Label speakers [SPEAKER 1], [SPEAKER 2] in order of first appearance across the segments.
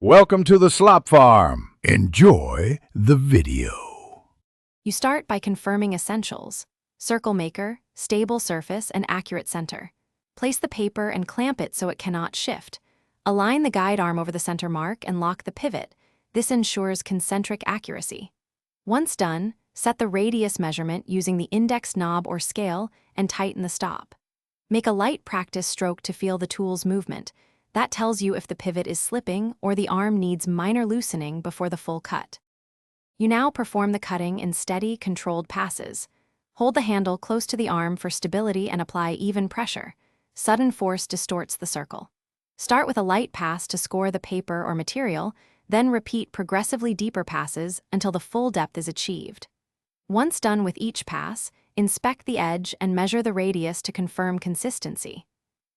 [SPEAKER 1] Welcome to the Slop Farm. Enjoy the video.
[SPEAKER 2] You start by confirming essentials: circle maker, stable surface, and accurate center. Place the paper and clamp it so it cannot shift. Align the guide arm over the center mark and lock the pivot. This ensures concentric accuracy. Once done, set the radius measurement using the index knob or scale and tighten the stop. Make a light practice stroke to feel the tool's movement. That tells you if the pivot is slipping or the arm needs minor loosening before the full cut. You now perform the cutting in steady, controlled passes. Hold the handle close to the arm for stability and apply even pressure. Sudden force distorts the circle. Start with a light pass to score the paper or material, then repeat progressively deeper passes until the full depth is achieved. Once done with each pass, inspect the edge and measure the radius to confirm consistency.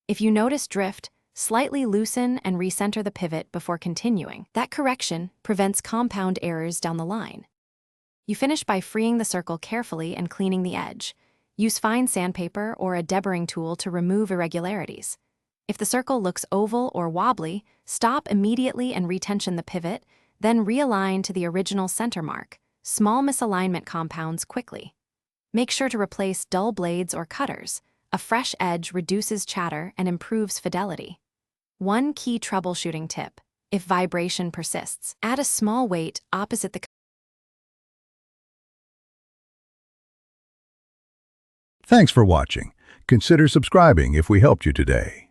[SPEAKER 2] If you notice drift, slightly loosen and recenter the pivot before continuing. That correction prevents compound errors down the line. You finish by freeing the circle carefully and cleaning the edge. Use fine sandpaper or a deburring tool to remove irregularities. If the circle looks oval or wobbly, stop immediately and retension the pivot, then realign to the original center mark. Small misalignment compounds quickly. Make sure to replace dull blades or cutters. A fresh edge reduces chatter and improves fidelity. One key troubleshooting tip: if vibration persists, add a small weight opposite the.
[SPEAKER 1] Thanks for watching. Consider subscribing if we helped you today.